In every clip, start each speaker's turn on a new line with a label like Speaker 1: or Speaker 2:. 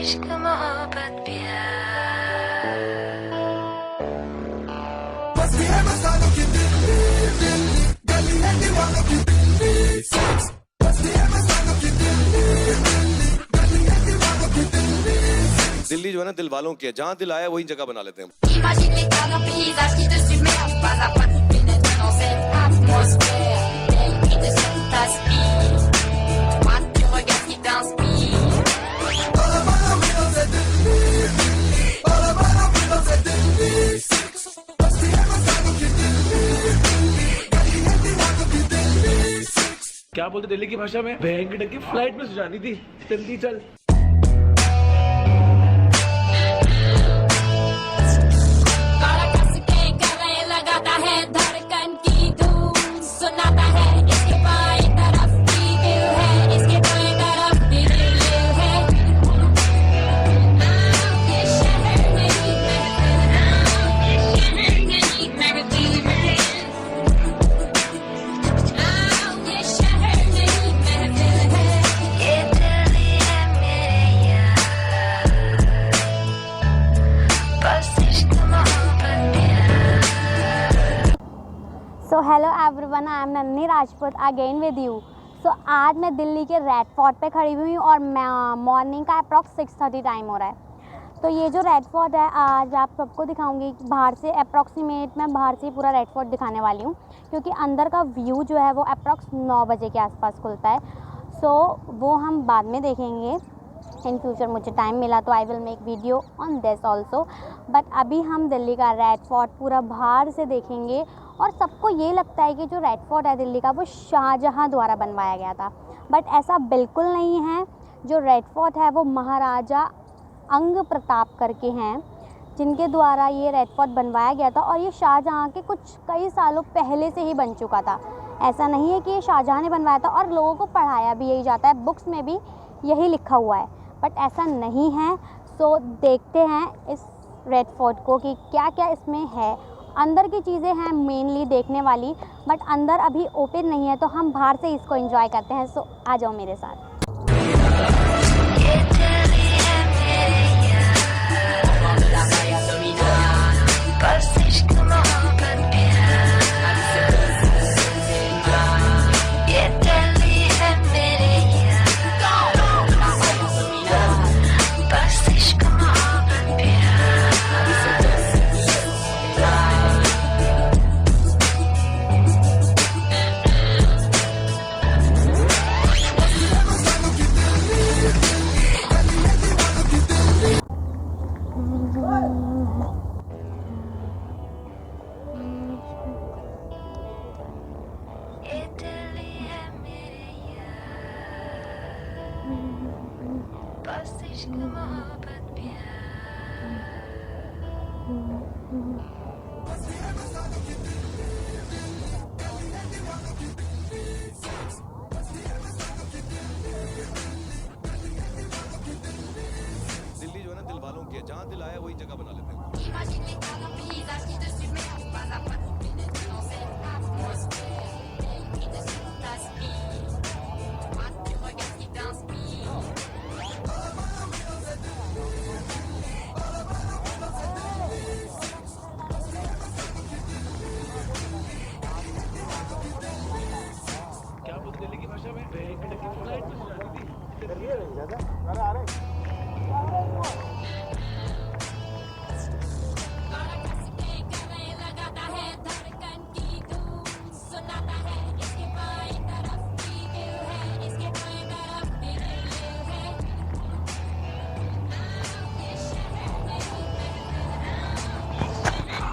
Speaker 1: इश्क मोहब्बत प्यार मस्ती है मस्तानों की दिल्ली दिल्ली गली है दीवानों की दिल्ली मस्ती है मस्तानों की दिल्ली दिल्ली गली है दीवानों की दिल्ली। दिल्ली जो है ना दिल वालों की है, जहाँ दिल आया वही जगह बना लेते हैं।
Speaker 2: Imagine l'état d'un paysage qui te submerge, pas à pas tu pénètres dans cette atmosphère, belle qui te t'aspire, toi tu regardes qui t'inspire.
Speaker 3: क्या बोलते दिल्ली की भाषा में, बैंक की फ्लाइट में सुजानी थी, जल्दी चल।
Speaker 4: So hello everyone, I am Nanni Rajput again with you. So आज मैं दिल्ली के रेड फोर्ट पे खड़ी हुई हूँ और मॉर्निंग का अप्रॉक्स 6:30 टाइम हो रहा है। तो ये जो रेड फोर्ट है आज आप सबको दिखाऊंगी बाहर से, अप्रॉक्सीमेट मैं बाहर से पूरा रेड फोर्ट दिखाने वाली हूँ क्योंकि अंदर का व्यू जो है वो अप्रॉक्स 9 बजे के आसपास खुलता है। सो वो हम बाद में देखेंगे, इन फ्यूचर मुझे टाइम मिला तो I will make video on this also. But अभी हम दिल्ली का रेड फोर्ट पूरा बाहर से देखेंगे और सबको ये लगता है कि जो रेड फोर्ट है दिल्ली का वो शाहजहाँ द्वारा बनवाया गया था, बट ऐसा बिल्कुल नहीं है। जो रेड फोर्ट है वो महाराजा अंग प्रताप करके हैं जिनके द्वारा ये रेड फोर्ट बनवाया गया था और ये शाहजहाँ के कुछ कई सालों पहले से ही बन चुका था। ऐसा नहीं है कि ये शाहजहाँ ने बनवाया था, और लोगों को पढ़ाया भी यही जाता है, बुक्स में भी यही लिखा हुआ है, बट ऐसा नहीं है। सो देखते हैं इस रेड फोर्ट को कि क्या क्या इसमें है। अंदर की चीज़ें हैं मेनली देखने वाली, बट अंदर अभी ओपन नहीं है तो हम बाहर से इसको एंजॉय करते हैं। सो आ जाओ मेरे साथ।
Speaker 1: दिल्ली जो है ना दिल वालों की है, जहाँ दिल आया वही जगह बना लेते हैं।
Speaker 2: Imagine l'état d'un paysage qui te submerge, pas à pas tu pénètres dans cette atmosphère, belle qui te t'aspire, toi tu regardes qui t'inspire.
Speaker 3: क्या बोलते दिल्ली की भाषा में, बैंक की फ्लाइट में सुजानी थी, जल्दी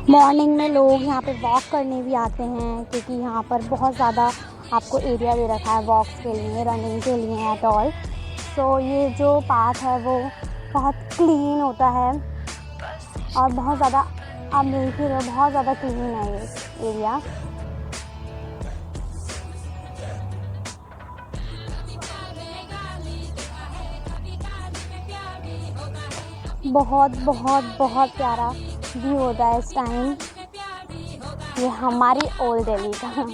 Speaker 4: मॉर्निंग में लोग यहाँ पे वॉक करने भी आते हैं क्योंकि यहाँ पर बहुत ज़्यादा आपको एरिया दे रखा है वॉक्स के लिए, रनिंग के लिए एट ऑल। सो ये जो पाथ है वो बहुत क्लीन होता है और बहुत ज़्यादा, आप देख ही रहे हो बहुत ज़्यादा क्लीन है ये एरिया। बहुत बहुत बहुत प्यारा व्यू होता है इस टाइम, ये हमारी ओल्ड दिल्ली का।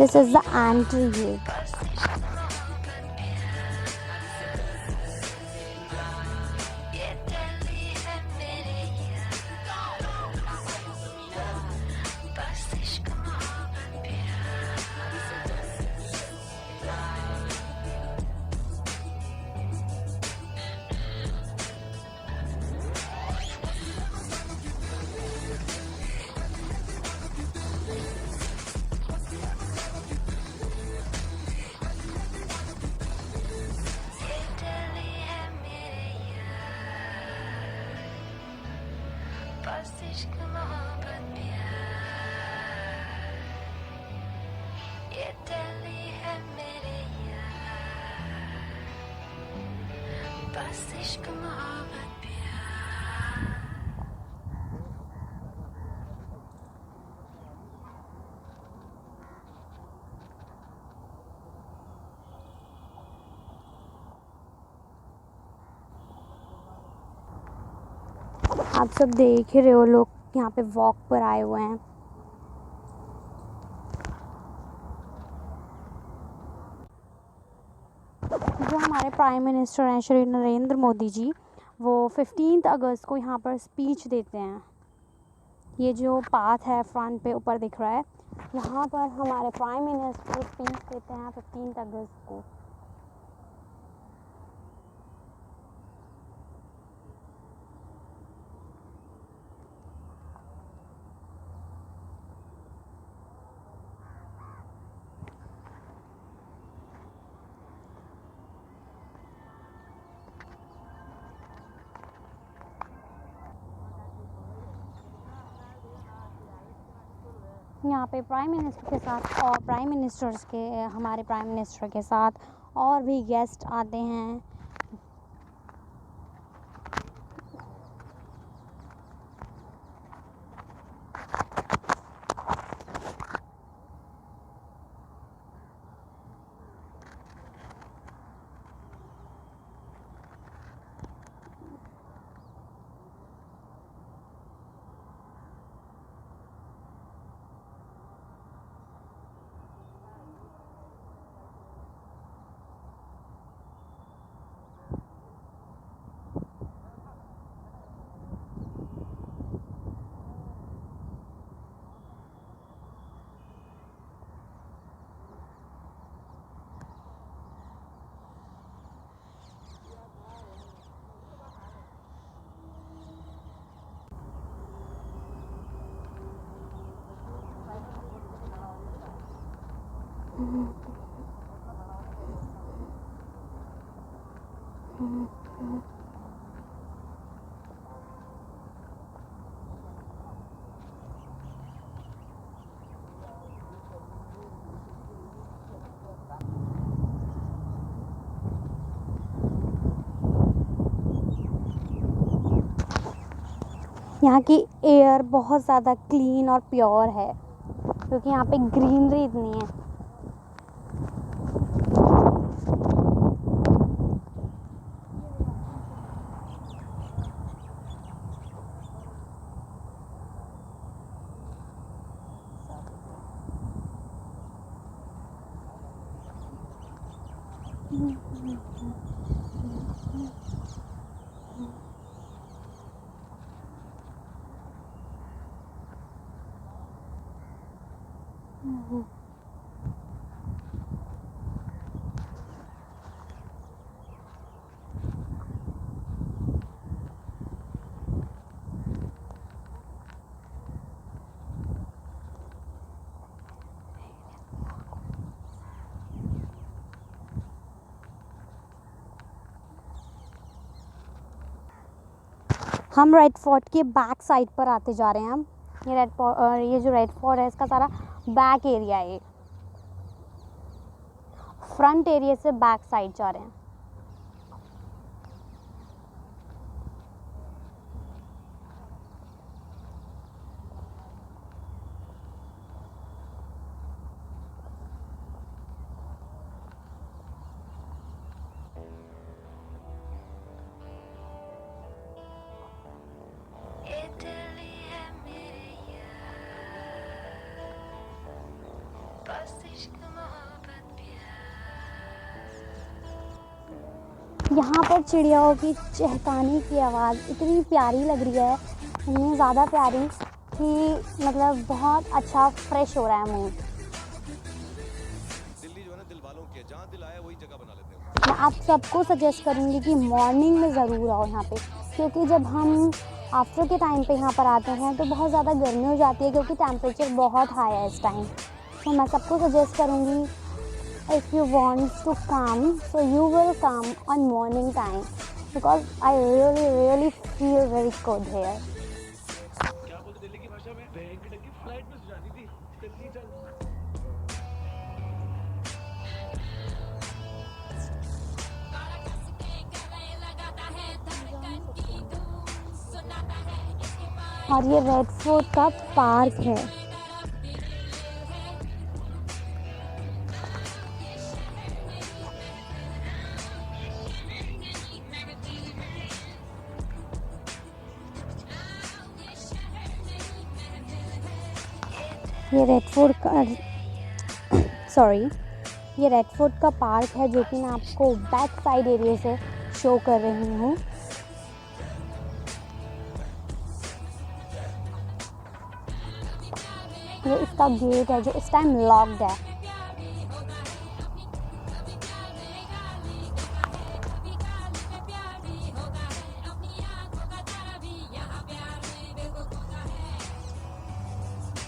Speaker 4: This is the entry. आप सब देख ही रहे हो, लोग यहाँ पे वॉक पर आए हुए हैं। जो हमारे प्राइम मिनिस्टर हैं श्री नरेंद्र मोदी जी, वो 15 अगस्त को यहाँ पर स्पीच देते हैं। ये जो पाथ है फ्रंट पे ऊपर दिख रहा है, यहाँ पर हमारे प्राइम मिनिस्टर स्पीच देते हैं 15 अगस्त को। यहाँ पे प्राइम मिनिस्टर के साथ और प्राइम मिनिस्टर्स के हमारे प्राइम मिनिस्टर के साथ और भी गेस्ट आते हैं। यहाँ की एयर बहुत ज़्यादा क्लीन और प्योर है, क्योंकि यहाँ पे ग्रीनरी इतनी है। हम रेड फोर्ट के बैक साइड पर आते जा रहे हैं। हम ये जो रेड फोर्ट है, इसका सारा बैक एरिया है। फ्रंट एरिया से बैक साइड जा रहे हैं।
Speaker 5: Bus station.
Speaker 4: यहाँ पर चिड़ियाओं की चहकाने की आवाज़ इतनी प्यारी लग रही है, इतनी ज़्यादा प्यारी कि मतलब बहुत अच्छा फ्रेश हो रहा है मूड।
Speaker 5: दिल्ली जो है ना दिल वालों की है, जहाँ दिल आया वही जगह बना लेते हैं।
Speaker 4: मैं आप सबको सजेस्ट करूँगी कि मॉर्निंग में ज़रूर आओ यहाँ पे, क्योंकि जब हम आफ्टर के टाइम पे यहाँ पर आते हैं तो बहुत ज़्यादा गर्मी हो जाती है, क्योंकि टेम्परेचर बहुत हाई है इस टाइम। तो मैं सबको सजेस्ट करूँगी, if you want to come, so you will come on morning time, because I really feel very good here.
Speaker 3: क्या बोलते दिल्ली की भाषा में, बहन की टंकी फ्लाइट में सुझानी थी, जल्दी चल।
Speaker 4: और ये रेड फोर्ट का पार्क है। ये रेड फोर्ट का पार्क है, जो कि मैं आपको बैक साइड एरिया से शो कर रही हूँ। ये इसका गेट है जो इस टाइम लॉक्ड है।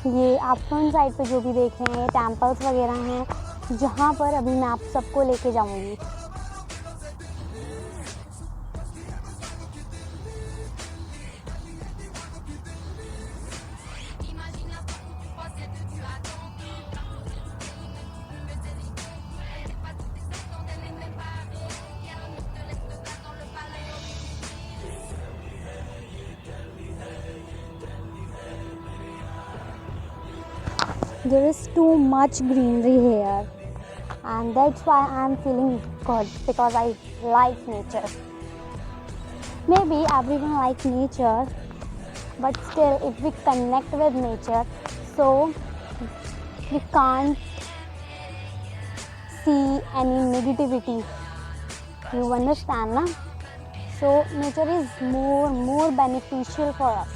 Speaker 4: ये आप फ्रंट साइड पे जो भी देख रहे हैं, ये टेम्पल्स वगैरह हैं, जहाँ पर अभी मैं आप सबको लेके जाऊँगी। There is too much greenery here, and that's why I'm feeling good, because I like nature. Maybe everyone likes nature, but still if we connect with nature, so we can't see any negativity. You understand, na? So nature is more beneficial for us.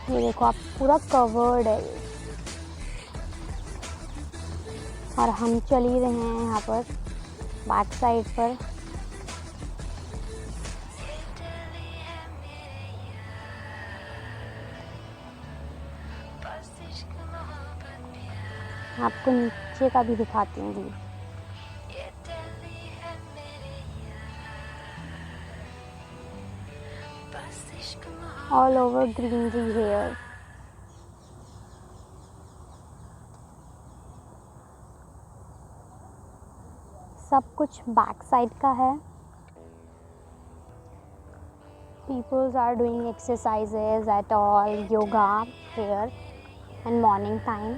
Speaker 4: ये देखो आप, पूरा covered है ये। और हम चल ही रहे हैं यहाँ पर बैक साइड पर। आपको नीचे का भी दिखाती हूँ view. All over greenery here. सब कुछ बैक साइड का है। People are doing exercises at all, yoga here and morning time.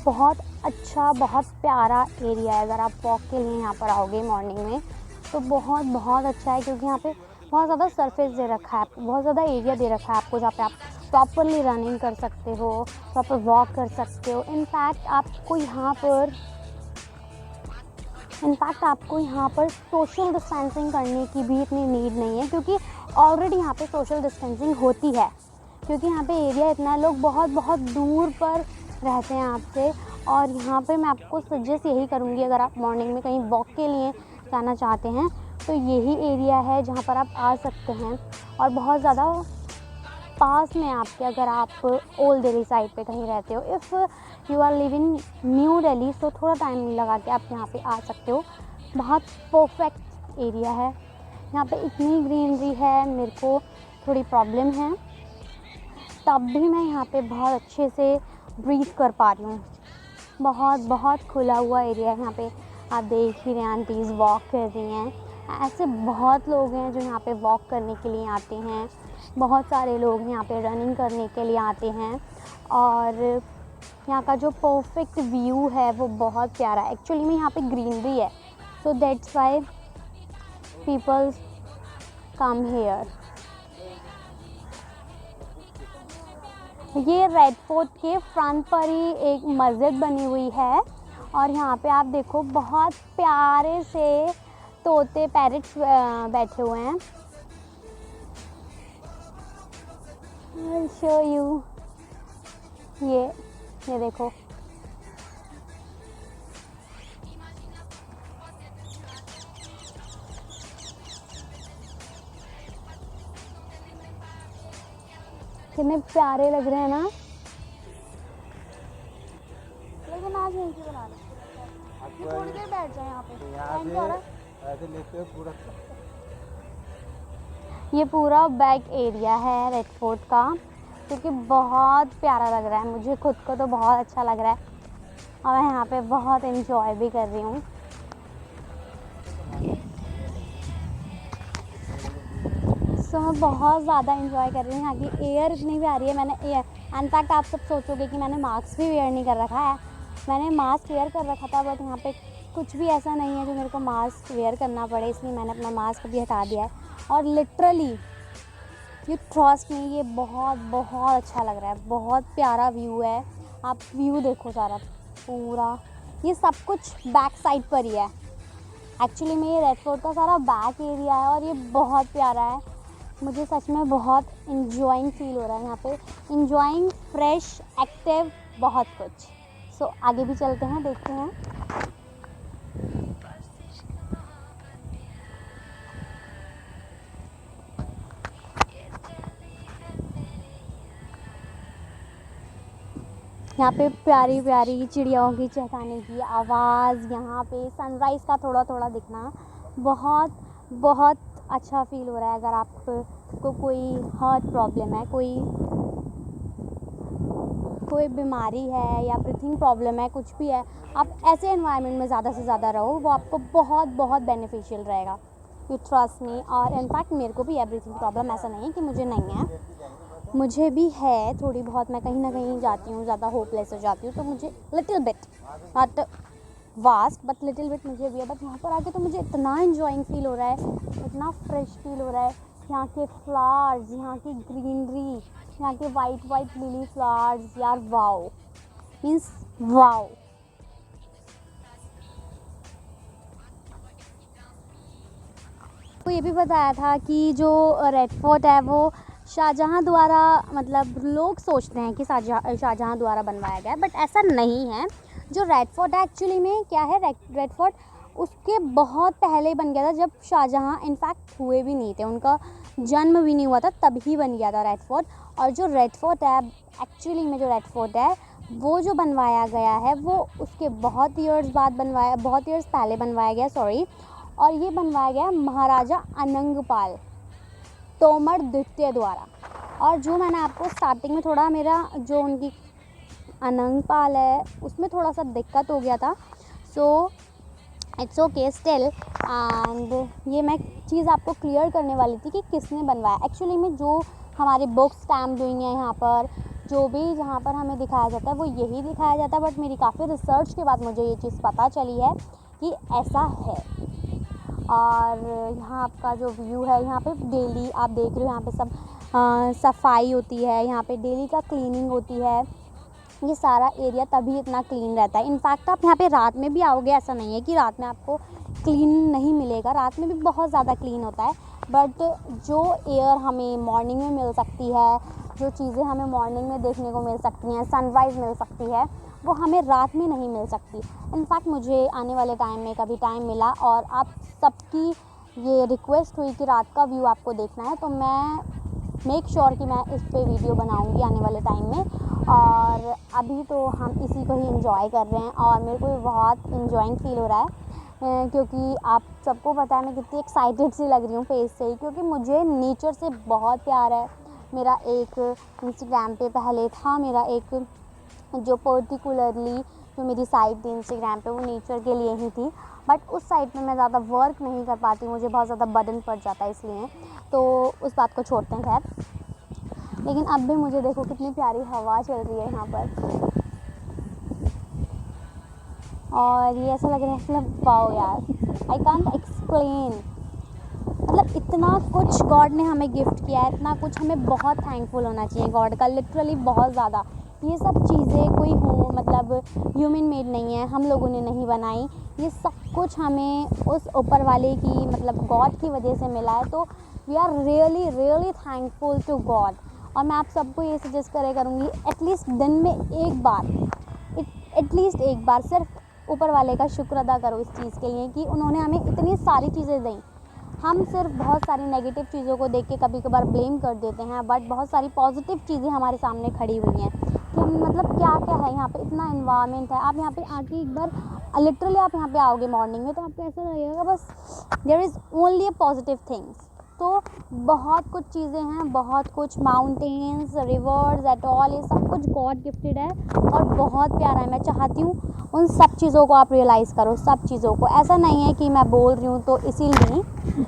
Speaker 4: बहुत अच्छा, बहुत प्यारा एरिया है। अगर आप वॉक के लिए यहाँ पर आओगे मॉर्निंग में तो बहुत अच्छा है, क्योंकि यहाँ पे बहुत ज़्यादा सरफेस दे रखा है, बहुत ज़्यादा एरिया दे रखा है आपको, जहाँ पे आप प्रॉपरली रनिंग कर सकते हो, प्रॉपर वॉक कर सकते हो। इनफैक्ट आपको यहाँ पर सोशल डिस्टेंसिंग करने की भी इतनी नीड नहीं है, क्योंकि ऑलरेडी यहाँ पे सोशल डिस्टेंसिंग होती है, क्योंकि यहाँ पे एरिया इतना है, लोग बहुत दूर पर रहते हैं आपसे। और यहाँ पे मैं आपको सजेस्ट यही करूँगी, अगर आप मॉर्निंग में कहीं वॉक के लिए जाना चाहते हैं तो यही एरिया है जहाँ पर आप आ सकते हैं। और बहुत ज़्यादा पास में आपके, अगर आप ओल्ड दिल्ली साइड पे कहीं रहते हो, if you are living New Delhi, तो थोड़ा टाइम लगा के आप यहाँ पे आ सकते हो। बहुत परफेक्ट एरिया है। यहाँ पे इतनी ग्रीनरी है, मेरे को थोड़ी प्रॉब्लम है, तब भी मैं यहाँ पे बहुत अच्छे से ब्रीथ कर पा रही हूँ। बहुत खुला हुआ एरिया है यहाँ पे। आप देख ही रहे हैं, आंटीज़ वॉक कर रही हैं, ऐसे बहुत लोग हैं जो यहाँ पे वॉक करने के लिए आते हैं, बहुत सारे लोग यहाँ पे रनिंग करने के लिए आते हैं और यहाँ का जो परफेक्ट व्यू है वो बहुत प्यारा है। एक्चुअली में यहाँ पे ग्रीनरी है, so that's why people come here. ये रेड फोर्ट के फ्रंट पर ही एक मस्जिद बनी हुई है और यहाँ पे आप देखो बहुत प्यारे से तोते पैरट्स बैठे हुए हैं। I'll show you। ये देखो, कितने प्यारे लग रहे हैं ना। लेकिन आज यहीं की बना रहे, थोड़ी देर बैठ जाए यहाँ पे। टाइम क्या हो रहा है?
Speaker 3: ऐसे लेते पूरा
Speaker 4: ये पूरा बैक एरिया है रेड फोर्ट का, क्योंकि बहुत प्यारा लग रहा है। मुझे खुद को तो बहुत अच्छा लग रहा है और मैं यहाँ पे बहुत एंजॉय भी कर रही हूँ। सो मैं बहुत ज़्यादा एंजॉय कर रही हूँ। यहाँ की एयर इतनी प्यारी है। मैंने इनफैक्ट आप सब सोचोगे कि मैंने मास्क भी वेयर नहीं कर रखा है। मैंने मास्क वेयर कर रखा था, बट यहाँ पे कुछ भी ऐसा नहीं है जो मेरे को मास्क वेयर करना पड़े, इसलिए मैंने अपना मास्क भी हटा दिया है। और लिटरली यू ट्रस्ट मी, ये बहुत बहुत अच्छा लग रहा है। बहुत प्यारा व्यू है। आप व्यू देखो सारा पूरा, ये सब कुछ बैक साइड पर ही है। एक्चुअली में ये रेड फोर्ट का सारा बैक एरिया है और ये बहुत प्यारा है। मुझे सच में बहुत इंजॉइंग फील हो रहा है यहाँ पे। इंजॉइंग, फ्रेश, एक्टिव, बहुत कुछ। सो आगे भी चलते हैं, देखते हैं। यहाँ पे प्यारी प्यारी चिड़ियाओं की चहकाने की आवाज़, यहाँ पे सनराइज़ का थोड़ा थोड़ा दिखना, बहुत बहुत अच्छा फील हो रहा है। अगर आपको कोई हार्ट प्रॉब्लम है, कोई बीमारी है या ब्रीथिंग प्रॉब्लम है, कुछ भी है, आप ऐसे एनवायरनमेंट में ज़्यादा से ज़्यादा रहो, वो आपको बहुत बहुत बेनिफिशियल रहेगा। You trust me. और इनफैक्ट मेरे को भी है ब्रीथिंग प्रॉब्लम, ऐसा नहीं है कि मुझे नहीं है, मुझे भी है थोड़ी बहुत। मैं कहीं ना कहीं जाती हूँ, ज़्यादा होपलेस हो जाती हूँ, तो मुझे little bit, not vast but little bit मुझे भी है। बट यहाँ पर आके तो मुझे इतना एंजॉइंग फील हो रहा है, इतना फ्रेश फील हो रहा है। यहाँ के फ्लावर्स, यहाँ की ग्रीनरी, यहाँ के वाइट लिली फ्लावर्स, यार वाओ, मीन्स वाओ। तो ये भी बताया था कि जो रेड फोर्ट है वो शाहजहाँ द्वारा, मतलब लोग सोचते हैं कि शाहजहाँ द्वारा बनवाया गया है, बट ऐसा नहीं है। जो रेड फोर्ट है एक्चुअली में क्या है, रेड फोर्ट उसके बहुत पहले बन गया था, जब शाहजहाँ इनफैक्ट हुए भी नहीं थे, उनका जन्म भी नहीं हुआ था, तभी बन गया था रेड फोर्ट। और जो रेड फोर्ट है एक्चुअली में, जो रेड फोर्ट है वो जो बनवाया गया है वो उसके बहुत ईयर्स पहले बनवाया गया, सॉरी। और ये बनवाया गया महाराजा अनंगपाल तोमर द्वितीय द्वारा। और जो मैंने आपको स्टार्टिंग में थोड़ा, मेरा जो उनकी अनंगपाल है उसमें थोड़ा सा दिक्कत हो गया था, so it's okay still. And ये मैं चीज़ आपको क्लियर करने वाली थी कि किसने बनवाया। एक्चुअली में जो हमारी बुक्स स्टैम्प हुई हैं यहाँ पर, जो भी जहाँ पर हमें दिखाया जाता है वो यही दिखाया जाता है, बट मेरी काफ़ी रिसर्च के बाद मुझे ये चीज़ पता चली है कि ऐसा है। और यहाँ आपका जो व्यू है, यहाँ पे डेली आप देख रहे हो, यहाँ पे सब सफाई होती है, यहाँ पे डेली का क्लीनिंग होती है। ये सारा एरिया तभी इतना क्लीन रहता है। इनफैक्ट आप यहाँ पे रात में भी आओगे, ऐसा नहीं है कि रात में आपको क्लीन नहीं मिलेगा, रात में भी बहुत ज़्यादा क्लीन होता है। बट जो एयर हमें मॉर्निंग में मिल सकती है, जो चीज़ें हमें मॉर्निंग में देखने को मिल सकती हैं, सनराइज़ मिल सकती है, वो हमें रात में नहीं मिल सकती। इनफैक्ट मुझे आने वाले टाइम में कभी टाइम मिला और आप सबकी ये रिक्वेस्ट हुई कि रात का व्यू आपको देखना है, तो मैं मेक श्योर कि मैं इस पे वीडियो बनाऊंगी आने वाले टाइम में। और अभी तो हम इसी को ही एंजॉय कर रहे हैं और मेरे को बहुत इंजॉइंग फील हो रहा है, क्योंकि आप सबको पता है मैं कितनी एक्साइटेड सी लग रही हूँ फेस से ही, क्योंकि मुझे नेचर से बहुत प्यार है। मेरा एक इंस्टाग्राम पे पहले था, मेरा एक जो पर्टिकुलरली जो मेरी साइट थी इंस्टाग्राम पे, वो नेचर के लिए ही थी। बट उस साइड पे मैं ज़्यादा वर्क नहीं कर पाती, मुझे बहुत ज़्यादा बर्डन पड़ जाता है इसलिए, तो उस बात को छोड़ते हैं खैर। लेकिन अब भी मुझे देखो कितनी प्यारी हवा चल रही है यहाँ पर, और ये ऐसा लग रहा है मतलब वाओ यार, आई कांट एक्सप्लेन। मतलब इतना कुछ गॉड ने हमें गिफ्ट किया है, इतना कुछ, हमें बहुत थैंकफुल होना चाहिए गॉड का, लिटरली बहुत ज़्यादा। ये सब चीज़ें कोई हो मतलब ह्यूमन मेड नहीं है, हम लोगों ने नहीं बनाई, ये सब कुछ हमें उस ऊपर वाले की मतलब गॉड की वजह से मिला है। तो we are really really thankful to God. और मैं आप सबको ये सजेस्ट करूँगी एटलीस्ट दिन में एक बार, एटलीस्ट एक बार सिर्फ ऊपर वाले का शुक्र अदा करो इस चीज़ के लिए कि उन्होंने हमें इतनी सारी चीज़ें दी। हम सिर्फ बहुत सारी नेगेटिव चीज़ों को देख के कभी कभार ब्लेम कर देते हैं, बट बहुत सारी पॉजिटिव चीज़ें हमारे सामने खड़ी हुई हैं कि मतलब क्या क्या है यहाँ पे, इतना इन्वायरमेंट है। आप यहाँ पे आके एक बार लिटरली आप यहाँ पे आओगे मॉर्निंग में तो आपको ऐसा लगेगा बस there is only a positive things. तो बहुत कुछ चीज़ें हैं, बहुत कुछ माउंटेन्स, रिवर्स एट ऑल, ये सब कुछ गॉड गिफ्टेड है और बहुत प्यारा है। मैं चाहती हूँ उन सब चीज़ों को आप रियलाइज़ करो, सब चीज़ों को। ऐसा नहीं है कि मैं बोल रही हूँ तो इसीलिए,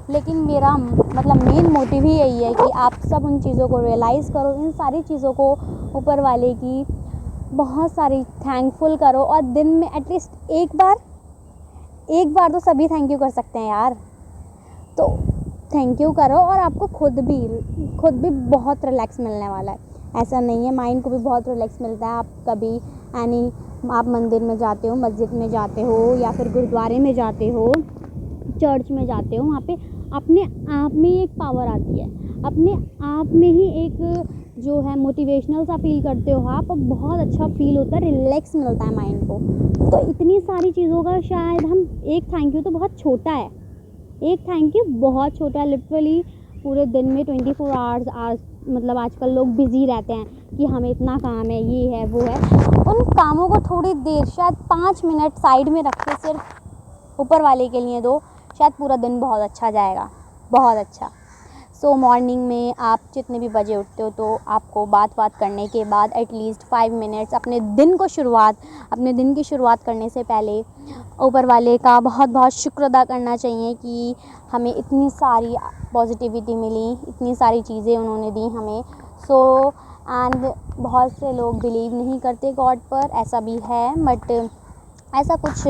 Speaker 4: लेकिन मेरा मतलब मेन मोटिव ही यही है कि आप सब उन चीज़ों को रियलाइज़ करो, इन सारी चीज़ों को ऊपर वाले की बहुत सारी थैंकफुल करो। और दिन में एटलीस्ट एक बार तो सभी थैंक यू कर सकते हैं यार, तो थैंक यू करो। और आपको खुद भी बहुत रिलैक्स मिलने वाला है। ऐसा नहीं है, माइंड को भी बहुत रिलैक्स मिलता है। आप कभी आप मंदिर में जाते हो, मस्जिद में जाते हो, या फिर गुरुद्वारे में जाते हो, चर्च में जाते हो, वहाँ पे अपने आप में ही एक पावर आती है, अपने आप में ही एक जो है मोटिवेशनल सा फील करते हो आप, और बहुत अच्छा फील होता है, रिलैक्स मिलता है माइंड को। तो इतनी सारी चीज़ों का शायद हम एक थैंक यू तो बहुत छोटा है, एक थैंक यू बहुत छोटा है। लिटरली पूरे दिन में 24 आवर्स मतलब आजकल लोग बिज़ी रहते हैं कि हमें इतना काम है, ये है वो है, उन कामों को थोड़ी देर शायद 5 मिनट साइड में रख के सिर्फ ऊपर वाले के लिए दो, शायद पूरा दिन बहुत अच्छा जाएगा, बहुत अच्छा। सो मॉर्निंग में आप जितने भी बजे उठते हो तो आपको बात करने के बाद एटलीस्ट 5 मिनट्स अपने दिन की शुरुआत करने से पहले ऊपर वाले का बहुत बहुत शुक्र अदा करना चाहिए कि हमें इतनी सारी पॉजिटिविटी मिली, इतनी सारी चीज़ें उन्होंने दी हमें। सो एंड बहुत से लोग बिलीव नहीं करते गॉड पर, ऐसा भी है, बट ऐसा कुछ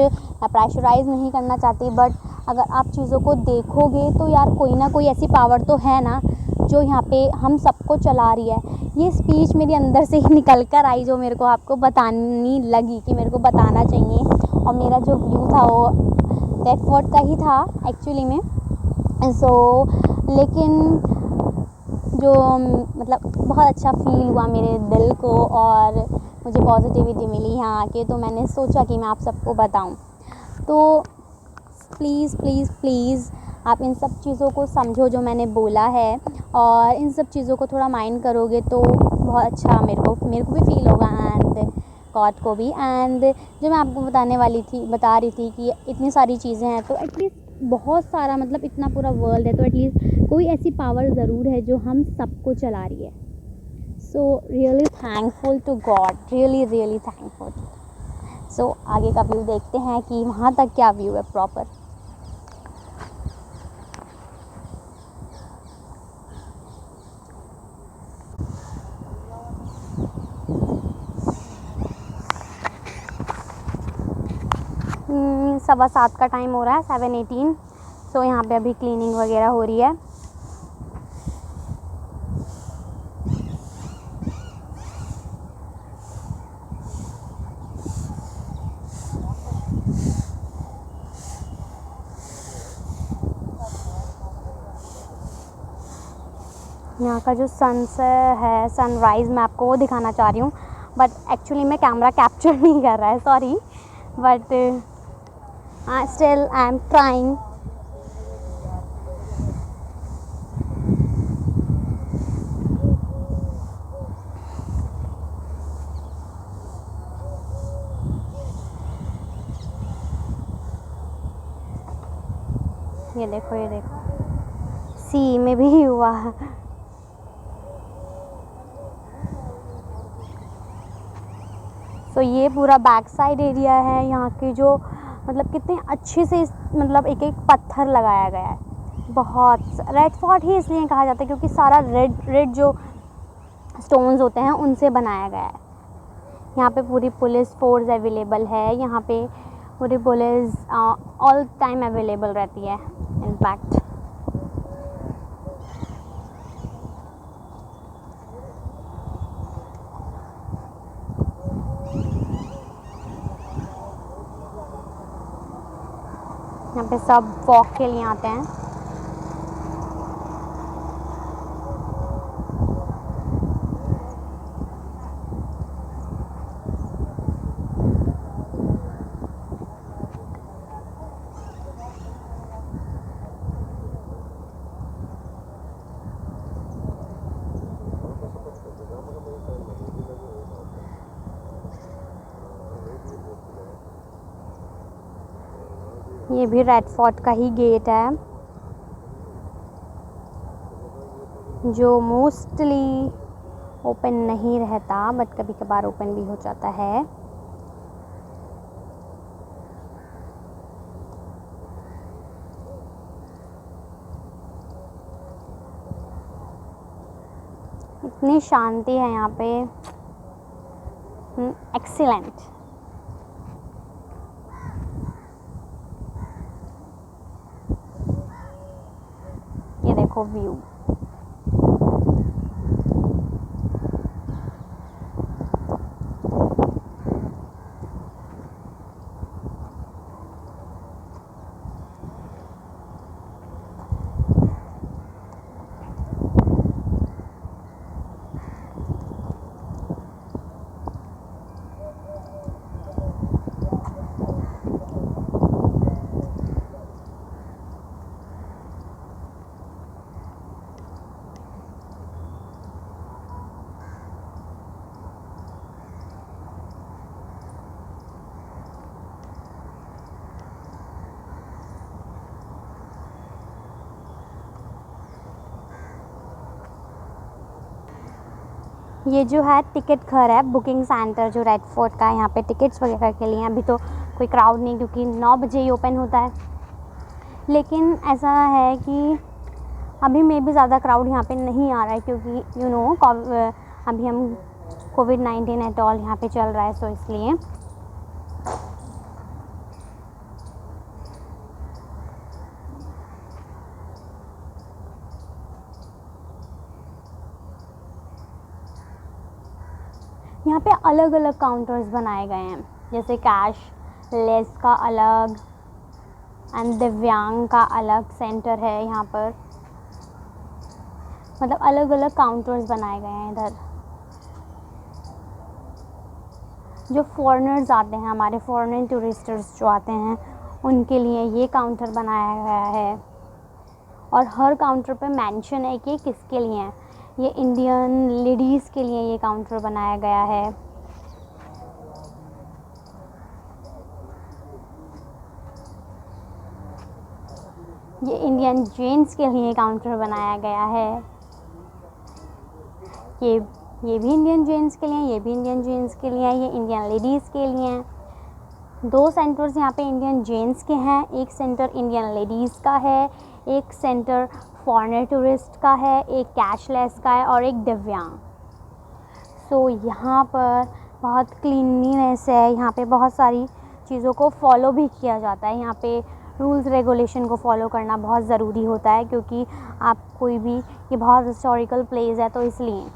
Speaker 4: प्रेशराइज़ नहीं करना चाहती। बट अगर आप चीज़ों को देखोगे तो यार कोई ना कोई ऐसी पावर तो है ना जो यहाँ पे हम सबको चला रही है। ये स्पीच मेरे अंदर से ही निकल कर आई, जो मेरे को आपको बतानी लगी कि मेरे को बताना चाहिए। और मेरा जो व्यू था वो रेड फोर्ट का ही था एक्चुअली में। सो लेकिन जो मतलब बहुत अच्छा फील हुआ मेरे दिल को और मुझे पॉजिटिविटी मिली यहाँ आके, तो मैंने सोचा कि मैं आप सबको बताऊँ। तो प्लीज़ प्लीज़ प्लीज़ आप इन सब चीज़ों को समझो जो मैंने बोला है, और इन सब चीज़ों को थोड़ा माइंड करोगे तो बहुत अच्छा मेरे को भी फील होगा, एंड गॉड को भी। एंड जो मैं आपको बता रही थी कि इतनी सारी चीज़ें हैं, तो एटलीस्ट बहुत सारा मतलब इतना पूरा वर्ल्ड है, तो एटलीस्ट कोई ऐसी पावर ज़रूर है जो हम सबको चला रही है। So really thankful to God, really really thankful. So आगे का व्यू देखते हैं कि वहाँ तक क्या व्यू है प्रॉपर। सवा 7 का टाइम हो रहा है, 7:18। सो यहाँ पे अभी क्लीनिंग वगैरह हो रही है। यहाँ का जो सनराइज़ मैं आपको वो दिखाना चाह रही हूँ, बट एक्चुअली में कैमरा कैप्चर नहीं कर रहा है, sorry, but still I am trying. ये देखो सी में भी हुआ है। सो ये पूरा बैक साइड एरिया है। यहाँ की जो मतलब कितने अच्छे से मतलब एक एक पत्थर लगाया गया है। बहुत रेड फोर्ट ही इसलिए कहा जाता है क्योंकि सारा रेड जो स्टोन्स होते हैं उनसे बनाया गया है। यहाँ पे पूरी पुलिस फोर्स अवेलेबल है, यहाँ पे पूरी पुलिस ऑल टाइम अवेलेबल रहती है इनफैक्ट। यहाँ पे सब वॉक के लिए आते हैं। ये भी रेड फोर्ट का ही गेट है जो मोस्टली ओपन नहीं रहता, बट कभी कभार ओपन भी हो जाता है। इतनी शांति है यहाँ पे, एक्सीलेंट। ये देखो व्यू। ये जो है टिकट घर है, बुकिंग सेंटर जो रेड फोर्ट का है। यहाँ पे टिकट्स वगैरह के लिए अभी तो कोई क्राउड नहीं, क्योंकि 9 बजे ही ओपन होता है। लेकिन ऐसा है कि अभी में भी ज़्यादा क्राउड यहाँ पे नहीं आ रहा है, क्योंकि यू नो अभी हम कोविड-19 एट ऑल यहाँ पे चल रहा है, सो इसलिए। यहाँ पे अलग अलग काउंटर्स बनाए गए हैं, जैसे कैश लेस का अलग एंड दिव्यांग का अलग सेंटर है यहाँ पर। मतलब अलग अलग काउंटर्स बनाए गए हैं इधर। जो फॉरेनर्स आते हैं, हमारे फॉरेन टूरिस्टर्स जो आते हैं, उनके लिए ये काउंटर बनाया गया है। और हर काउंटर पे मेंशन है कि किसके लिए है। ये इंडियन लेडीज़ के लिए ये काउंटर बनाया गया है। ये इंडियन जेंट्स के लिए काउंटर बनाया गया है। ये भी इंडियन जेंट्स के लिए, ये भी इंडियन जेंट्स के लिए, ये इंडियन लेडीज़ के लिए हैं। 2 सेंटर्स यहाँ पे इंडियन जेंट्स के हैं, एक सेंटर इंडियन लेडीज़ का है, एक सेंटर फॉरेनर टूरिस्ट का है, एक कैशलेस का है और एक दिव्यांग। सो यहाँ पर बहुत क्लीनलीनेस है, यहाँ पे बहुत सारी चीज़ों को फॉलो भी किया जाता है। यहाँ पे रूल्स रेगुलेशन को फॉलो करना बहुत ज़रूरी होता है, क्योंकि आप कोई भी, ये बहुत हिस्टोरिकल प्लेस है तो इसलिए।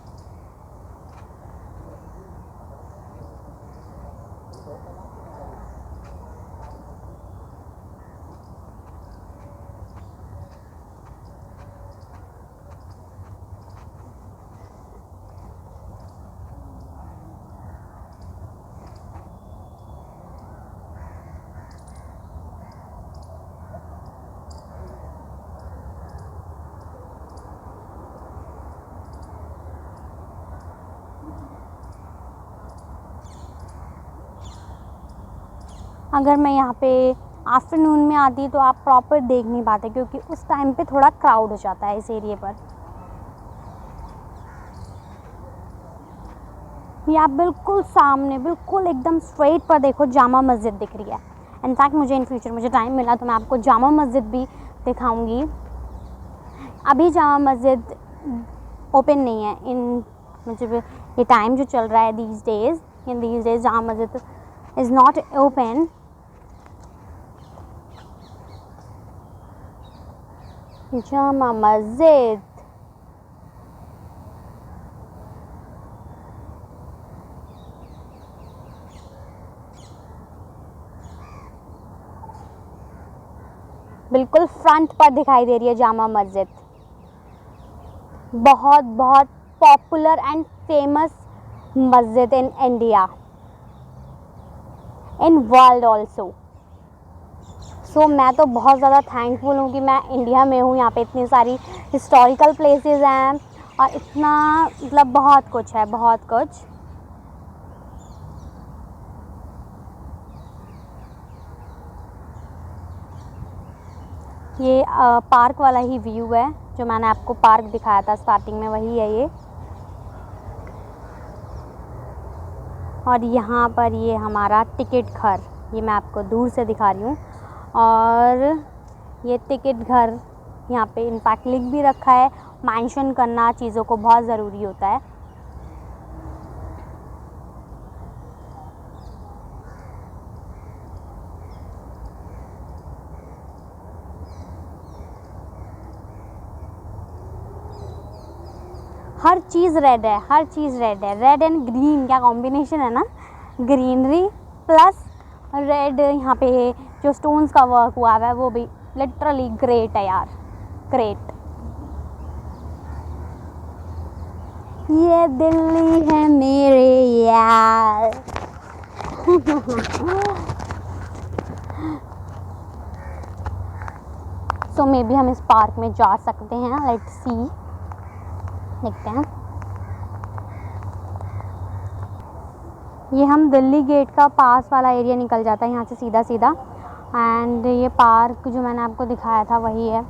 Speaker 4: अगर मैं यहाँ पे आफ्टरनून में आती तो आप प्रॉपर देख नहीं पाते, क्योंकि उस टाइम पे थोड़ा क्राउड हो जाता है इस एरिया पर। ये आप बिल्कुल सामने, बिल्कुल एकदम स्ट्रेट पर देखो, जामा मस्जिद दिख रही है। इनफैक्ट मुझे इन फ्यूचर मुझे टाइम मिला तो मैं आपको जामा मस्जिद भी दिखाऊंगी। अभी जामा मस्जिद ओपन नहीं है, इन मुझे ये टाइम जो चल रहा है in these days Jama Masjid is not open. Jama Masjid बिल्कुल फ्रंट पर दिखाई दे रही है जामा मस्जिद। बहुत बहुत पॉपुलर एंड फेमस मस्जिद in India, in world also. So मैं तो बहुत ज़्यादा थैंकफुल हूँ कि मैं इंडिया में हूँ। यहाँ पे इतनी सारी हिस्टोरिकल प्लेसेस हैं और इतना मतलब बहुत कुछ है, बहुत कुछ। ये पार्क वाला ही व्यू है, जो मैंने आपको पार्क दिखाया था स्टार्टिंग में, वही है ये। और यहाँ पर ये हमारा टिकट घर, ये मैं आपको दूर से दिखा रही हूँ। और ये टिकट घर यहाँ पे इनफैक्ट लिख भी रखा है, मेंशन करना चीज़ों को बहुत ज़रूरी होता है। हर चीज़ रेड है, हर चीज़ रेड है। रेड एंड ग्रीन क्या कॉम्बिनेशन है ना, ग्रीनरी प्लस रेड। यहाँ पे जो स्टोन्स का वर्क हुआ है वो भी लिटरली ग्रेट है यार, ग्रेट। ये दिल्ली है मेरे यार। सो मे बी हम इस पार्क में जा सकते हैं, लेट्स सी, देखते हैं। ये हम दिल्ली गेट का पास वाला एरिया निकल जाता है यहाँ से सीधा सीधा। एंड ये पार्क जो मैंने आपको दिखाया था वही है।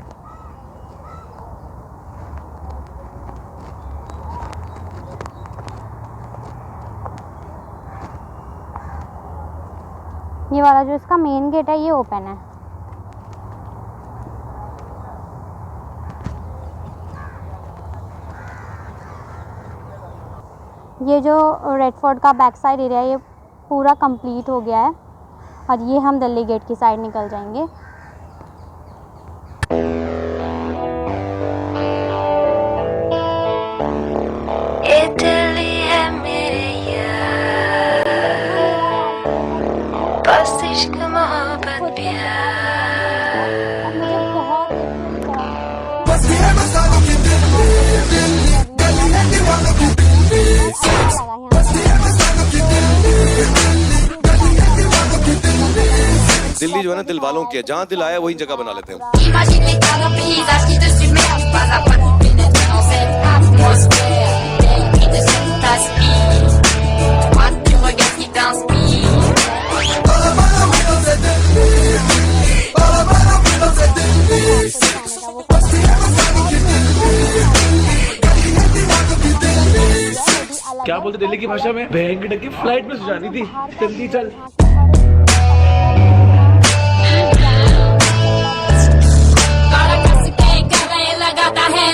Speaker 4: ये वाला जो इसका मेन गेट है ये ओपन है। ये जो रेड फोर्ट का बैक साइड एरिया ये पूरा कंप्लीट हो गया है और ये हम दिल्ली गेट की साइड निकल जाएंगे।
Speaker 6: दिल्ली है मेरे यार, बस इश्क मोहब्बत प्यार।
Speaker 1: बस्ती है मस्तानों की दिल्ली, दिल्ली गली है दीवानों की दिल्ली, बस्ती है मस्तानों की दिल्ली, दिल्ली गली है दीवानों की दिल्ली।
Speaker 5: दिल्ली जो है ना दिल वालों की है, जहाँ दिल आया वही जगह बना लेते हैं।
Speaker 2: Imagine les cadres paysages qui te submergent, pas à pas tu pénètres dans cette atmosphère. Tel qui te secoue t'aspire, toi tu regardes qui t'inspire.
Speaker 1: All about the windows at Delhi, all about the windows at Delhi। बस्ती है मस्तानों की दिल्ली, गली है दीवानों की दिल्ली।
Speaker 3: क्या बोलते दिल्ली की भाषा में, बैंक की फ्लाइट में जानी थी, जल्दी चल।
Speaker 2: Para que se quede लगाता है